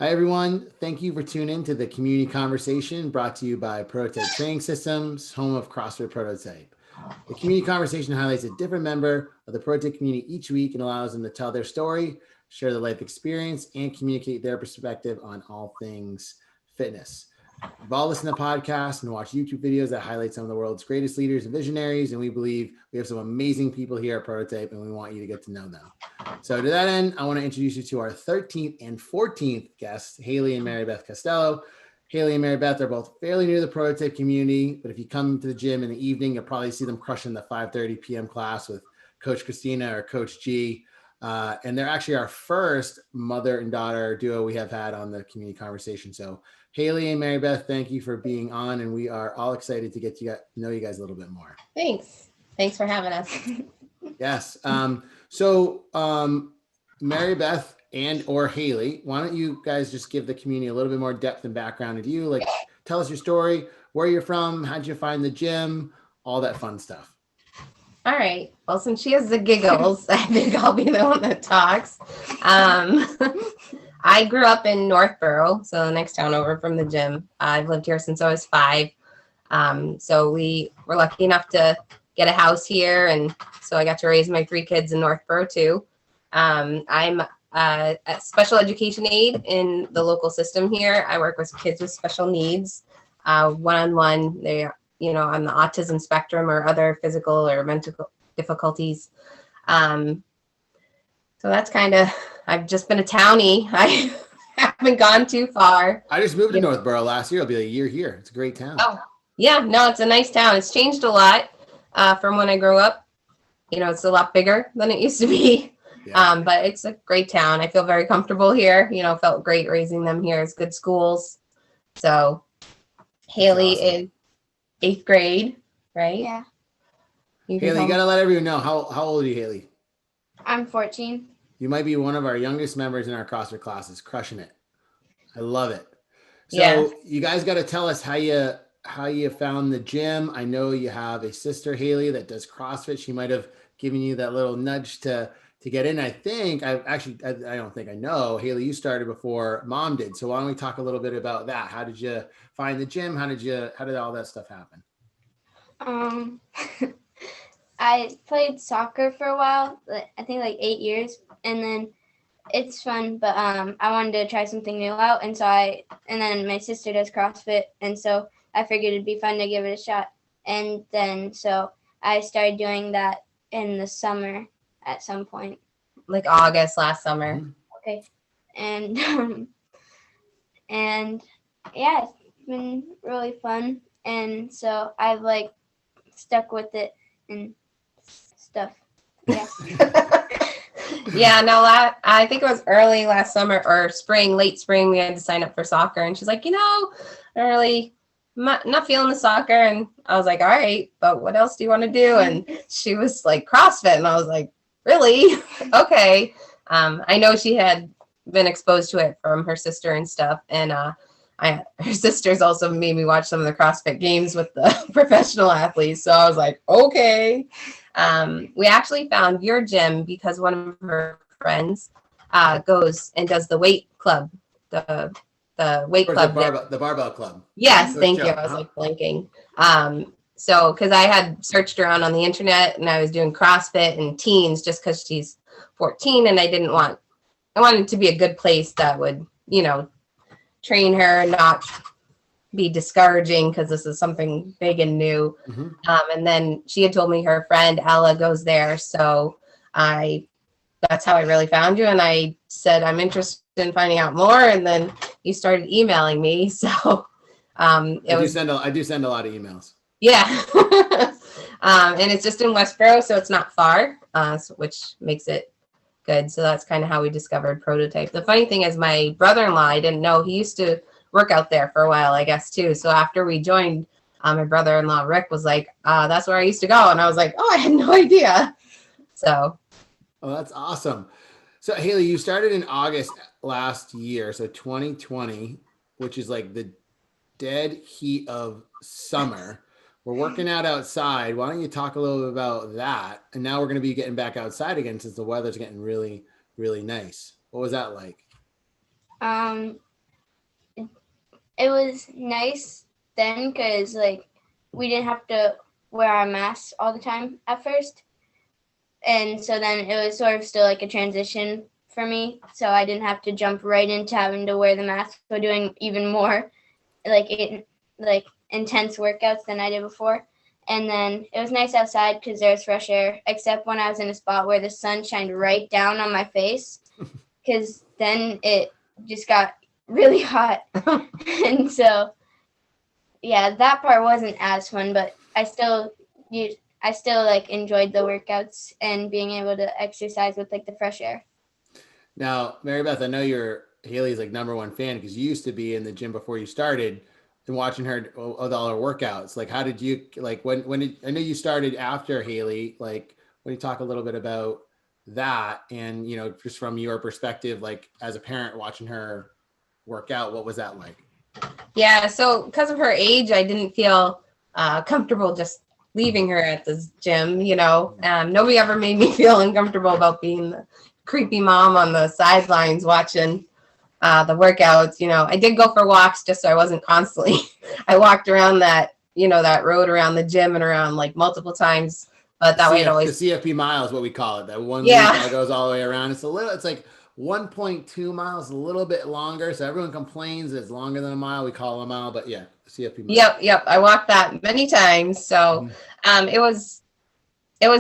Hi, everyone. Thank you for tuning in to the community conversation brought to you by Prototype Training Systems, home of CrossFit Prototype. The community conversation highlights a different member of the Prototype community each week and allows them to tell their story, share their life experience, and communicate their perspective on all things fitness. We've all listened to podcasts and watched YouTube videos that highlight some of the world's greatest leaders and visionaries, and we believe we have some amazing people here at Prototype, and we want you to get to know them. So to that end, I want to introduce you to our 13th and 14th guests, Hailey and Marybeth Costello. Hailey and Marybeth are both fairly new to the Prototype community, but if you come to the gym in the evening, you'll probably see them crushing the 5:30 p.m. class with Coach Christina or Coach G. And they're actually our first mother and daughter duo we have had on the community conversation. So Hailey and Marybeth, thank you for being on, and we are all excited to get to know you guys a little bit more. Thanks for having us. Yes. So Marybeth and or Hailey, why don't you guys just give the community a little bit more depth and background into you? Like, tell us your story, where you're from, how'd you find the gym, all that fun stuff. All right. Well, since she has the giggles, I think I'll be the one that talks. I grew up in Northborough, so the next town over from the gym. I've lived here since I was 5. So we were lucky enough to get a house here, and so I got to raise my 3 kids in Northborough too. I'm a special education aide in the local system here. I work with kids with special needs, one-on-one. They, on the autism spectrum or other physical or mental difficulties. So that's kind of, I've just been a townie. I haven't gone too far. I just moved to Northborough last year. It'll be a year here. It's a great town. Oh, yeah. No, it's a nice town. It's changed a lot from when I grew up. It's a lot bigger than it used to be. Yeah. But it's a great town. I feel very comfortable here. Felt great raising them here. It's good schools. So Hailey is 8th grade, right? Yeah. Hailey, you got to let everyone know. How old are you, Hailey? I'm 14. You might be one of our youngest members in our CrossFit classes, crushing it. I love it. So yeah. You guys got to tell us how you found the gym. I know you have a sister, Hailey, that does CrossFit. She might have given you that little nudge to get in. I don't think I know, Hailey, you started before Mom did. So why don't we talk a little bit about that? How did you find the gym? How did all that stuff happen? I played soccer for a while, I think like 8 years, and then it's fun, but I wanted to try something new out, and then my sister does CrossFit, and so I figured it'd be fun to give it a shot, and then so I started doing that in the summer at some point, like August last summer. Okay, and yeah, it's been really fun, and so I've stuck with it and stuff. Yeah. Yeah, no, I think it was early last summer or late spring, we had to sign up for soccer, and she's like, I'm really not feeling the soccer, and I was like, all right, but what else do you want to do? And she was like, CrossFit, and I was like, really? Okay. I know she had been exposed to it from her sister and stuff, and her sisters also made me watch some of the CrossFit games with the professional athletes. So I was like, okay. We actually found your gym because one of her friends goes and does the weight club, the weight club. The barbell club. Yes, thank you. I was blinking. So because I had searched around on the internet and I was doing CrossFit and teens just because she's 14, and I wanted it to be a good place that would, train her and not be discouraging because this is something big and new. Mm-hmm. And then she had told me her friend Ella goes there. So that's how I really found you. And I said, I'm interested in finding out more. And then you started emailing me. So I do send a lot of emails. Yeah. And it's just in Westboro, so it's not far, which makes it good. So that's kind of how we discovered Prototype. The funny thing is my brother-in-law, I didn't know, he used to work out there for a while, I guess, too. So after we joined, my brother-in-law, Rick, was like, that's where I used to go. And I was like, oh, I had no idea. So. Oh, that's awesome. So Hailey, you started in August last year. So 2020, which is like the dead heat of summer. We're working out outside. Why don't you talk a little bit about that? And now we're going to be getting back outside again since the weather's getting really, really nice. What was that like? Um, it was nice then because like we didn't have to wear our masks all the time at first, and so then it was sort of still like a transition for me. So I didn't have to jump right into having to wear the mask, so doing even more like intense workouts than I did before. And then it was nice outside because there was fresh air, except when I was in a spot where the sun shined right down on my face, because then it just got really hot. And so, yeah, that part wasn't as fun, but I still like enjoyed the workouts and being able to exercise with like the fresh air. Now, Marybeth, I know you're Hailey's like #1 fan because you used to be in the gym before you started and watching her with all her workouts. Like, how did you like when did, I know you started after Hailey? Like, when you talk a little bit about that and just from your perspective, like as a parent watching her work out, what was that like? Yeah, so because of her age, I didn't feel comfortable just leaving her at this gym. Nobody ever made me feel uncomfortable about being the creepy mom on the sidelines watching the workouts. I did go for walks just so I wasn't constantly. I walked around that road around the gym and around like multiple times, but that way it always the CFP mile is what we call it. That one Yeah. loop that goes all the way around. It's like 1.2 miles, a little bit longer. So everyone complains it's longer than a mile. We call it a mile, but yeah, CFP mile. Yep. I walked that many times. So it was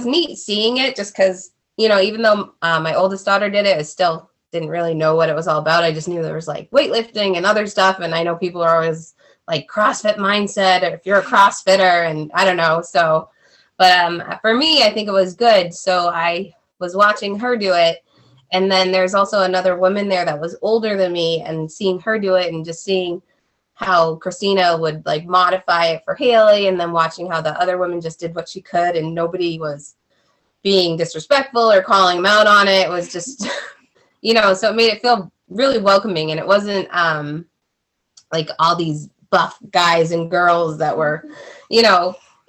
neat seeing it just because, even though my oldest daughter did it, I still didn't really know what it was all about. I just knew there was like weightlifting and other stuff. And I know people are always like CrossFit mindset, or if you're a CrossFitter, and I don't know. So, but for me, I think it was good. So I was watching her do it. And then there's also another woman there that was older than me, and seeing her do it and just seeing how Christina would like modify it for Hailey, and then watching how the other women just did what she could and nobody was being disrespectful or calling them out on it. It was just, so it made it feel really welcoming. And it wasn't like all these buff guys and girls that were,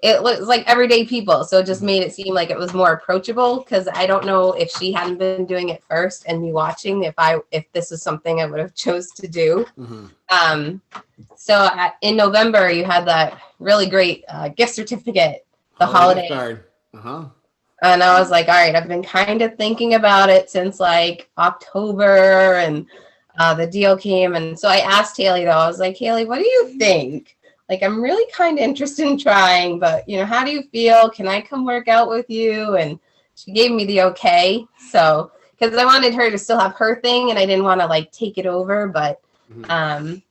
it was like everyday people. So it just made it seem like it was more approachable, because I don't know if she hadn't been doing it first and me watching, if this is something I would have chose to do. So in November, you had that really great gift certificate, the holiday card. And I was like, all right, I've been kind of thinking about it since like October, and the deal came. And so I asked Hailey, though, I was like, Hailey, what do you think? Like, I'm really kind of interested in trying, but, how do you feel? Can I come work out with you? And she gave me the okay. So, because I wanted her to still have her thing, and I didn't want to like take it over, but Mom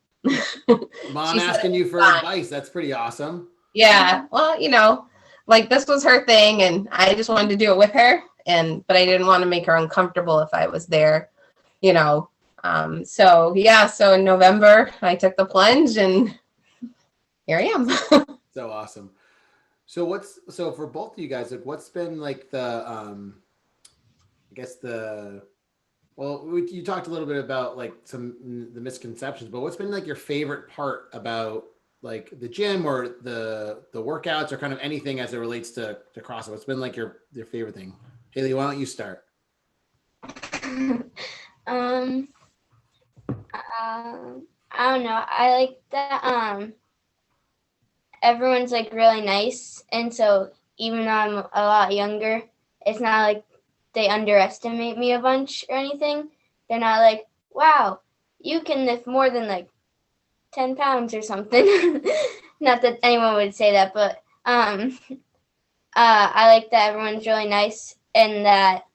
asking you for advice. That's pretty awesome. Yeah. Well, like this was her thing, and I just wanted to do it with her, but I didn't want to make her uncomfortable if I was there, So yeah, so in November I took the plunge, and here I am. So awesome. So for both of you guys, like what's been like you talked a little bit about like the misconceptions, but what's been like your favorite part about like the gym or the workouts or kind of anything as it relates to CrossFit? What's been like your favorite thing? Hailey, why don't you start? I don't know. I like that everyone's like really nice, and so even though I'm a lot younger, it's not like they underestimate me a bunch or anything. They're not like, wow, you can lift more than like 10 pounds or something. Not that anyone would say that, but I like that everyone's really nice, and that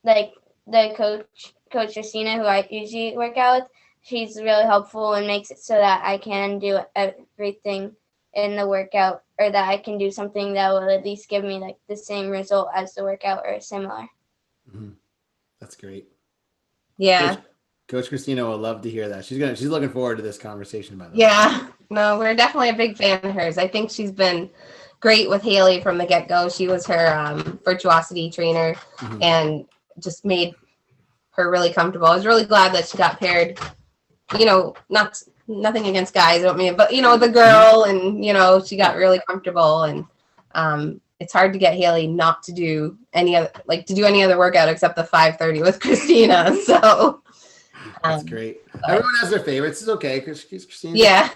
like the Coach Christina, who I usually work out with, she's really helpful and makes it so that I can do everything in the workout, or that I can do something that will at least give me like the same result as the workout or similar. That's great. Yeah. Coach Christina will love to hear that. She's looking forward to this conversation, by the way. Yeah. No, we're definitely a big fan of hers. I think she's been great with Hailey from the get-go. She was her virtuosity trainer and just made her really comfortable. I was really glad that she got paired, nothing against guys, I don't mean, but the girl, and she got really comfortable, and it's hard to get Hailey not to do any other workout except the 5:30 with Christina. So That's great. Everyone has their favorites. It's okay. Christina. Yeah.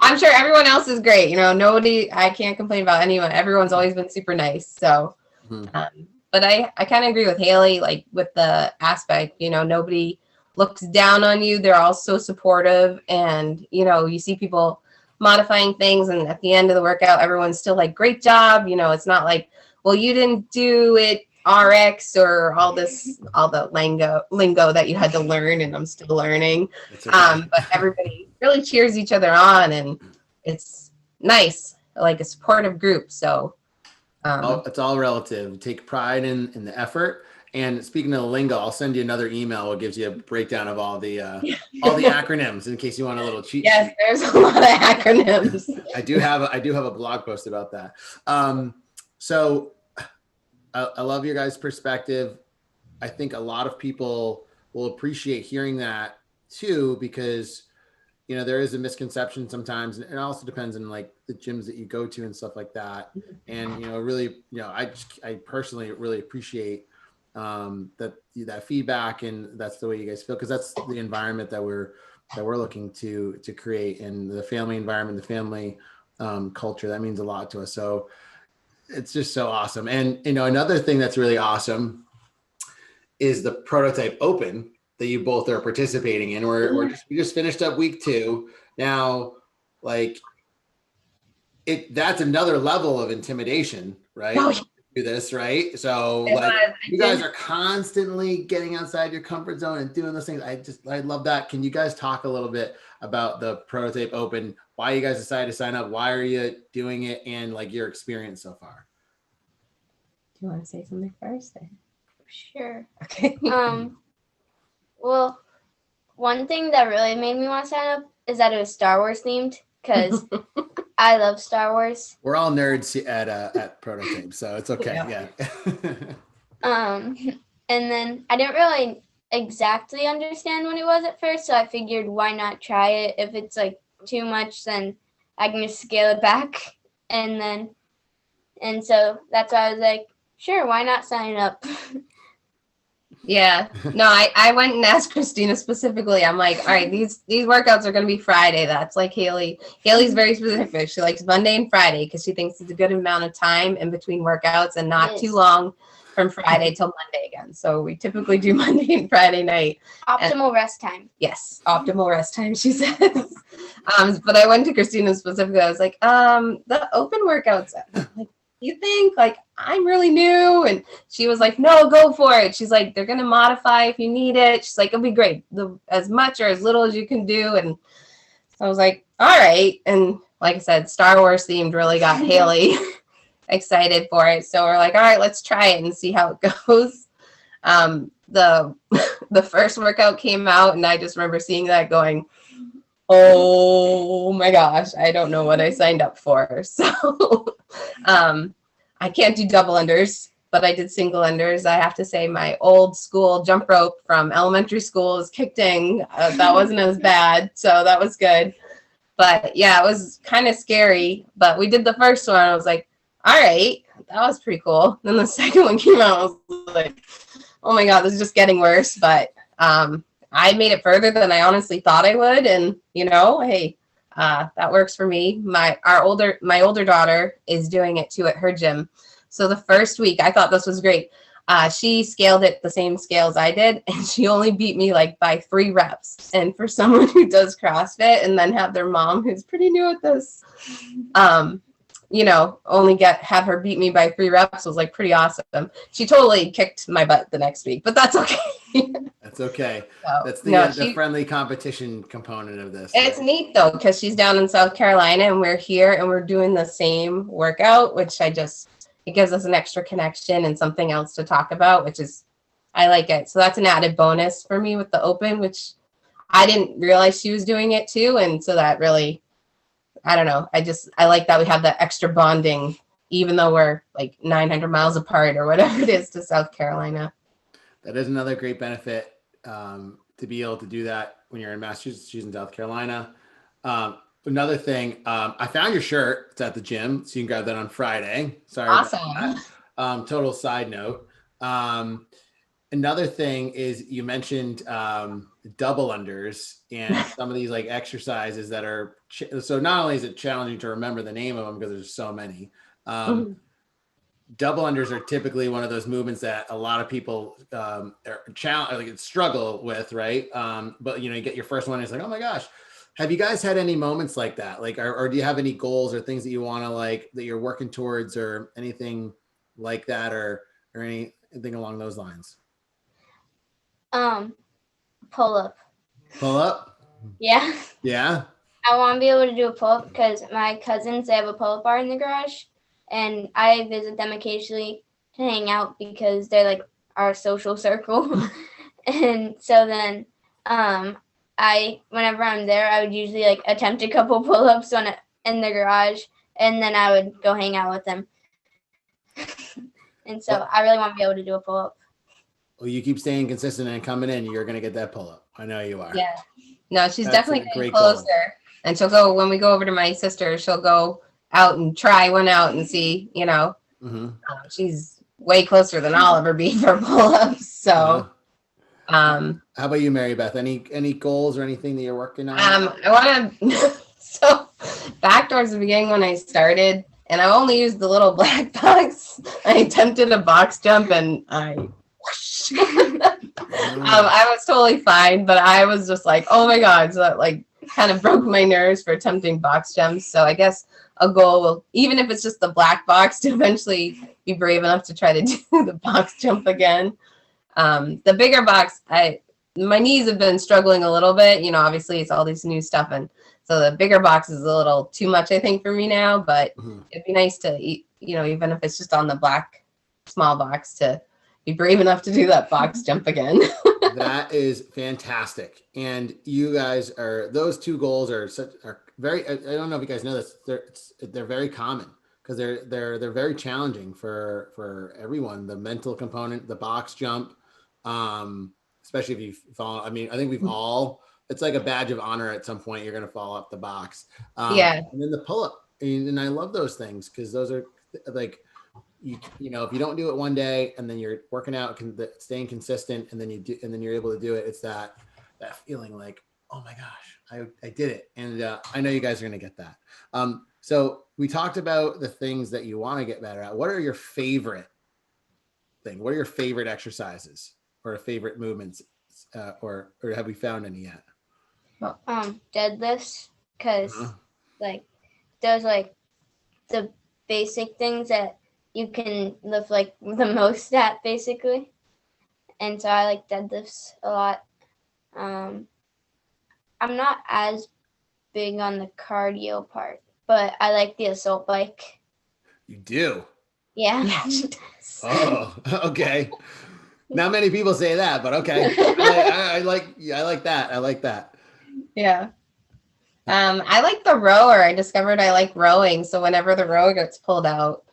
I'm sure everyone else is great. You know, I can't complain about anyone. Everyone's always been super nice. So, but I kind of agree with Hailey, like with the aspect, you know, nobody looks down on you. They're all so supportive. And, you know, you see people modifying things, and at the end of the workout, everyone's still like, great job. You know, it's not like, well, you didn't do it RX or all the lingo that you had to learn, and I'm still learning. Okay. But everybody really cheers each other on, and it's nice, like a supportive group. So it's all relative. Take pride in the effort. And speaking of the lingo, I'll send you another email. It gives you a breakdown of all the acronyms in case you want a little cheat sheet. Yes, there's a lot of acronyms. I do have a blog post about that. So I love your guys' perspective. I think a lot of people will appreciate hearing that too, because, you know, there is a misconception sometimes, and it also depends on like the gyms that you go to and stuff like that. And, you know, really, you know, I personally really appreciate that feedback, and that's the way you guys feel, because that's the environment that we're looking to create, and the family environment, the family culture, that means a lot to us. So it's just so awesome. And, you know, another thing that's really awesome is the Prototype Open that you both are participating in. We just finished up week 2. Now, like that's another level of intimidation, right? Oh, yeah. Do this, right? So you guys are constantly getting outside your comfort zone and doing those things. I love that. Can you guys talk a little bit about the Prototype Open, why you guys decided to sign up, why are you doing it, and like your experience so far? Do you want to say something first? Sure. Okay. Well, one thing that really made me want to sign up is that it was Star Wars themed, because I love Star Wars. We're all nerds at Prototype, so it's okay. Yeah. And then I didn't really exactly understand what it was at first, so I figured, why not try it? If it's like too much, then I can just scale it back. And so that's why I was like, sure, why not sign up? Yeah. No, I went and asked Christina specifically. I'm like, all right, these workouts are going to be Friday. That's like Hailey. Hailey's very specific. She likes Monday and Friday because she thinks it's a good amount of time in between workouts and not too long from Friday till Monday again. So we typically do Monday and Friday night. Optimal rest time. Yes, optimal rest time, she says. But I went to Christina specifically. I was like, the open workouts, like, you think, like, I'm really new? And she was like, no, go for it. She's like, they're going to modify if you need it. She's like, it'll be great. As much or as little as you can do. And so I was like, all right. And like I said, Star Wars themed really got Hailey excited for it. So we're like, all right, let's try it and see how it goes. The first workout came out, and I just remember seeing that going, oh my gosh, I don't know what I signed up for. So I can't do double unders, but I did single unders. I have to say my old school jump rope from elementary school is kicked in. That wasn't as bad, so that was good. But yeah, it was kind of scary. But we did the first one. I was like, all right, that was pretty cool. Then the second one came out. I was like, oh my God, this is just getting worse. But I made it further than I honestly thought I would. And, you know, hey, that works for me. My older daughter is doing it too at her gym. So the first week, I thought this was great. She scaled it the same scales I did, and she only beat me like by 3 reps. And for someone who does CrossFit and then have their mom who's pretty new at this, you know, have her beat me by 3 reps was like pretty awesome. She totally kicked my butt the next week, but that's okay. That's okay. So, that's the friendly competition component of this. It's neat though, because she's down in South Carolina and we're here and we're doing the same workout, which it gives us an extra connection and something else to talk about, I like it. So that's an added bonus for me with the open, which I didn't realize she was doing it too. And so that really, I don't know. I like that we have that extra bonding, even though we're like 900 miles apart or whatever it is to South Carolina. That is another great benefit, to be able to do that when you're in Massachusetts, she's in South Carolina. another thing, I found your shirt. It's at the gym, so you can grab that on Friday. Sorry Awesome. about that. Total side note. Another thing is you mentioned double unders and some of these like exercises that are so not only is it challenging to remember the name of them because there's so many. Double unders are typically one of those movements that a lot of people struggle with, right? But you get your first one, it's like, oh my gosh. Have you guys had any moments like that? Like, or do you have any goals or things that you want to like that you're working towards or anything like that or anything along those lines? Pull up. Pull up? Yeah. Yeah. I want to be able to do a pull up because my cousins, they have a pull up bar in the garage, and I visit them occasionally to hang out because they're like our social circle. And so then, whenever I'm there, I would usually like attempt a couple pull ups in the garage, and then I would go hang out with them. And so I really want to be able to do a pull up. Well, you keep staying consistent and coming in, you're going to get that pull up. I know you are. Yeah. No, she's That's definitely a getting great goal. closer. And she'll go, when we go over to my sister, she'll go out and try one out and see, she's way closer than I'll ever be for pull-ups. So, how about you, Marybeth? Any goals or anything that you're working on? I want to, so back towards the beginning when I started, and I only used the little black box, I attempted a box jump and I was totally fine, but I was just like, oh my God. So that like kind of broke my nerves for attempting box jumps. So I guess a goal will, even if it's just the black box, to eventually be brave enough to try to do the box jump again. The bigger box, my knees have been struggling a little bit, obviously it's all this new stuff. And so the bigger box is a little too much, I think, for me now, but it'd be nice to, even if it's just on the black small box, to be brave enough to do that box jump again. That is fantastic. And you guys those two goals are very, I don't know if you guys know this, they're very common because they're very challenging for everyone. The mental component, the box jump, especially if you fall. I mean, I think we've all, it's like a badge of honor at some point, you're going to fall off the box. Yeah. And then the pull up. And I love those things because those are like, if you don't do it one day and then you're working out, staying consistent, and then you're able to do it. It's that feeling like, oh my gosh, I did it. And I know you guys are going to get that. So we talked about the things that you want to get better at. What are your favorite thing? What are your favorite exercises or favorite movements? Or have we found any yet? Deadlifts, because like those like the basic things that you can lift like the most at, basically. And so I like deadlifts a lot. I'm not as big on the cardio part, but I like the assault bike. You do? Yeah. Oh, okay. Not many people say that, but okay. I like that. I like that. Yeah. I like the rower. I discovered I like rowing. So whenever the rower gets pulled out,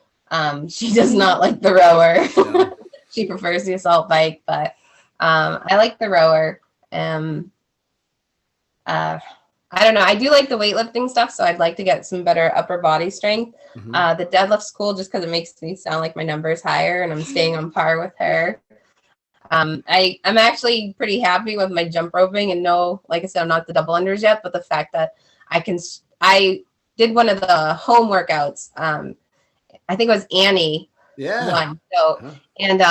she does not like the rower. No. She prefers the assault bike, but I like the rower. I don't know. I do like the weightlifting stuff, so I'd like to get some better upper body strength. The deadlift's cool just because it makes me sound like my number's higher and I'm staying on par with her. I'm actually pretty happy with my jump roping, and no, like I said, I'm not the double unders yet, but the fact that I did one of the home workouts. I think it was Annie. Yeah. One. So, and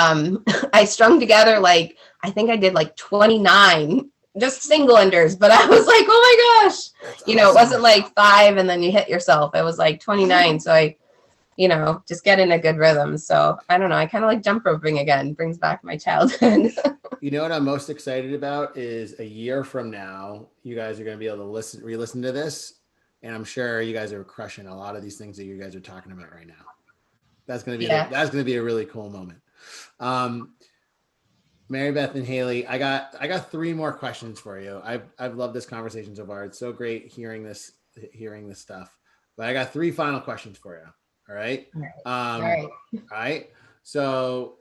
I strung together I think I did 29 just single unders, but I was like, oh my gosh. That's awesome. It wasn't 5 and then you hit yourself. It was 29. So I just get in a good rhythm. So I don't know. I kind of like jump roping again. Brings back my childhood. You know what I'm most excited about is a year from now, you guys are going to be able to re-listen to this. And I'm sure you guys are crushing a lot of these things that you guys are talking about right now. That's going to be, that's going to be a really cool moment. Marybeth and Hailey, I got 3 more questions for you. I've loved this conversation so far. It's so great hearing this stuff, but I got 3 final questions for you. All right. All right. All right. So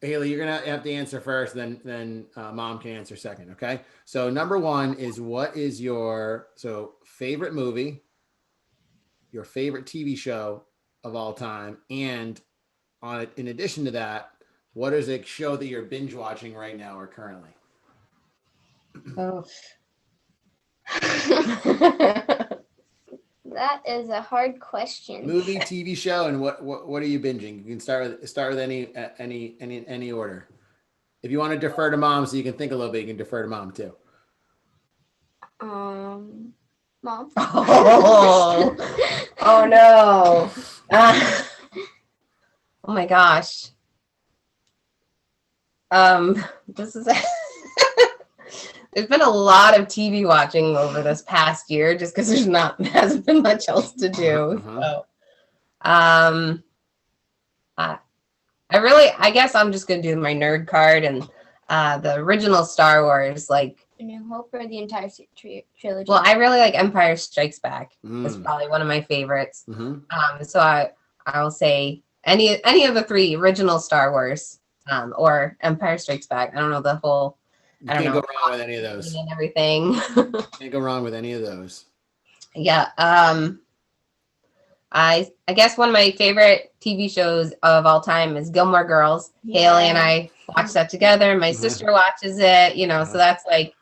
Hailey, you're gonna have to answer first, then Mom can answer second. Okay. So number one is, what is your favorite movie, your favorite TV show of all time, and in addition to that, what is a show that you're binge watching right now or currently? Oh. That is a hard question. Movie, TV show, and what are you binging? You can start with any order. If you want to defer to Mom so you can think a little bit, you can defer to Mom too. Mom. Oh, oh no. Oh my gosh. This is there's been a lot of TV watching over this past year just because hasn't been much else to do. So I guess I'm just gonna do my nerd card and the original Star Wars, like A New Hope, or the entire trilogy? well, I really like Empire Strikes Back. It's Mm. probably one of my favorites. Mm-hmm. So I will say any of the three original Star Wars, or Empire Strikes Back. I don't know the whole. You I don't can't know. go wrong with any of those. And everything. Can't go wrong with any of those. Yeah. I guess one of my favorite TV shows of all time is Gilmore Girls. Yeah. Hailey and I watch that together. My sister watches it, so that's like,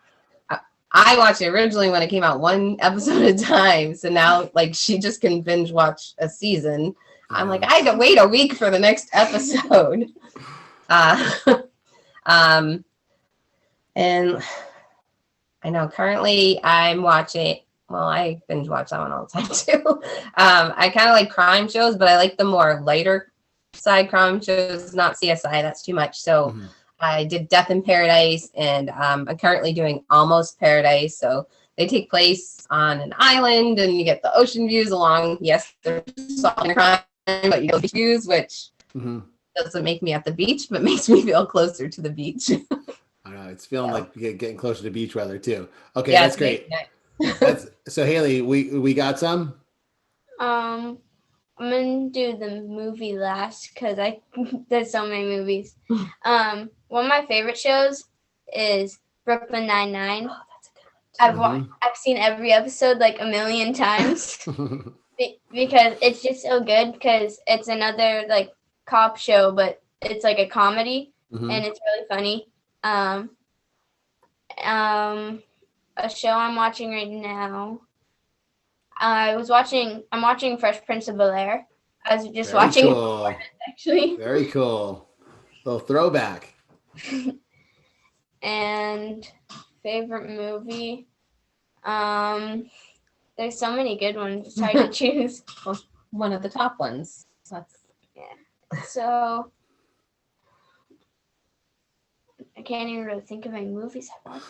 I watched it originally when it came out one episode at a time. So now, like, she just can binge watch a season. I'm like, I had to wait a week for the next episode. And I know currently I'm watching, well, I binge watch that one all the time too. I kind of like crime shows, but I like the more lighter side crime shows, not CSI. That's too much. So I did Death in Paradise, and I'm currently doing Almost Paradise. So they take place on an island, and you get the ocean views along. Yes, there's solving crime, but you get beach views, which doesn't make me at the beach, but makes me feel closer to the beach. I know, it's feeling like getting closer to beach weather too. Okay, Yeah, that's great. So Hailey, we got some. I'm gonna do the movie last because there's so many movies. One of my favorite shows is Brooklyn Nine-Nine. Oh, that's a good one. I've seen every episode like a million times because it's just so good, because it's another like cop show, but it's like a comedy and it's really funny. A show I'm watching right now. I'm watching Fresh Prince of Bel-Air. I was just watching cool. it actually. Very cool. Little throwback. And favorite movie. There's so many good ones. It's hard to choose. Well, one of the top ones. So I can't even really think of any movies I watched.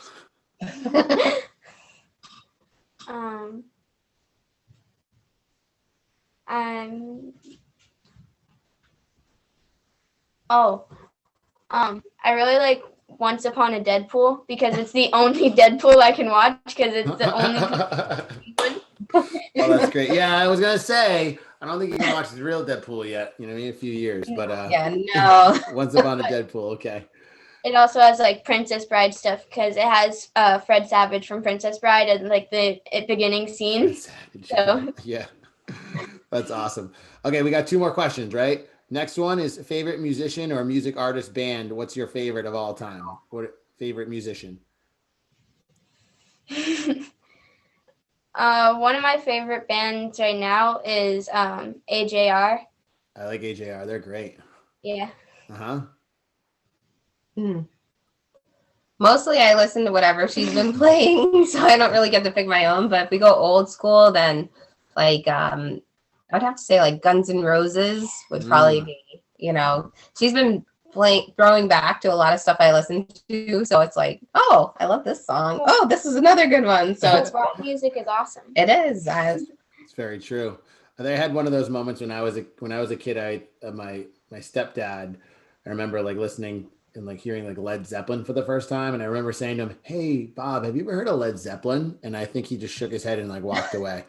I really like Once Upon a Deadpool because it's the only Deadpool I can watch because it's the only one. Oh, that's great. Yeah, I was gonna say, I don't think you can watch the real Deadpool yet. In a few years, but yeah, no. Once Upon a Deadpool. Okay. It also has like Princess Bride stuff because it has Fred Savage from Princess Bride and like the beginning scene. So. Yeah, that's awesome. Okay, we got two more questions, right? Next one is favorite musician or music artist band. What's your favorite of all time? What favorite musician? One of my favorite bands right now is AJR. I like AJR. They're great. Yeah. Mostly I listen to whatever she's been playing, so I don't really get to pick my own. But if we go old school, then like I would have to say like Guns N' Roses would probably be, she's been throwing back to a lot of stuff I listen to. So it's like, oh, I love this song. Oh, this is another good one. So it's rock music is awesome. It is. It's very true. I had one of those moments when I was a kid. My stepdad, I remember like listening and like hearing like Led Zeppelin for the first time, and I remember saying to him, "Hey, Bob, have you ever heard of Led Zeppelin?" And I think he just shook his head and like walked away.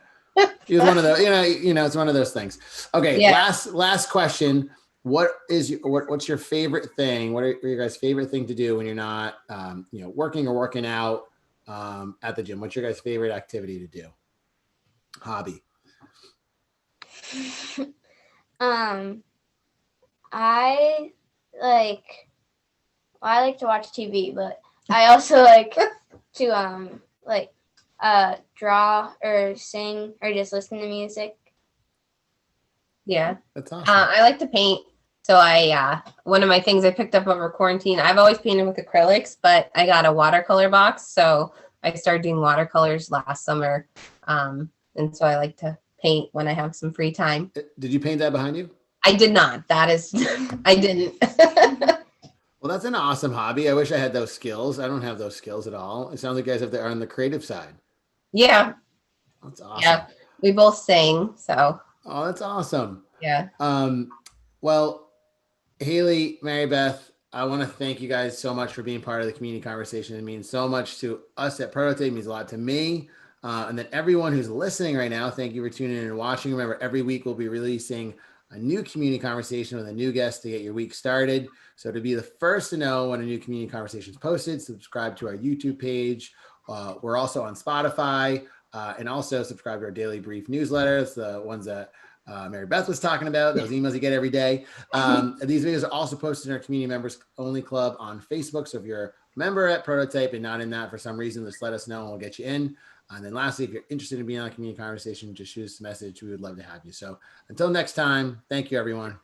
He was one of those, it's one of those things. Okay, yeah. Last question. what's your favorite thing? What are your guys' favorite thing to do when you're not, working or working out at the gym? What's your guys' favorite activity to do? Hobby. I like I like to watch TV, but I also like to draw or sing or just listen to music. Yeah. That's awesome. I like to paint. So one of my things I picked up over quarantine, I've always painted with acrylics, but I got a watercolor box. So I started doing watercolors last summer. And so I like to paint when I have some free time. Did you paint that behind you? I did not. I didn't. Well, that's an awesome hobby. I wish I had those skills. I don't have those skills at all. It sounds like you guys are on the creative side. Yeah. That's awesome. Yeah. We both sing. So. Oh, that's awesome. Yeah. Well, Hailey, Marybeth, I want to thank you guys so much for being part of the community conversation. It means so much to us at Prototype. It means a lot to me. And then everyone who's listening right now, thank you for tuning in and watching. Remember, every week we'll be releasing a new community conversation with a new guest to get your week started. So to be the first to know when a new community conversation is posted, subscribe to our YouTube page. We're also on Spotify, and also subscribe to our daily brief newsletters, the ones that Marybeth was talking about, those emails you get every day. These videos are also posted in our community members only club on Facebook. So if you're a member at Prototype and not in that for some reason, just let us know and we'll get you in. And then lastly, if you're interested in being on a community conversation, just shoot us a message. We would love to have you. So until next time, thank you, everyone.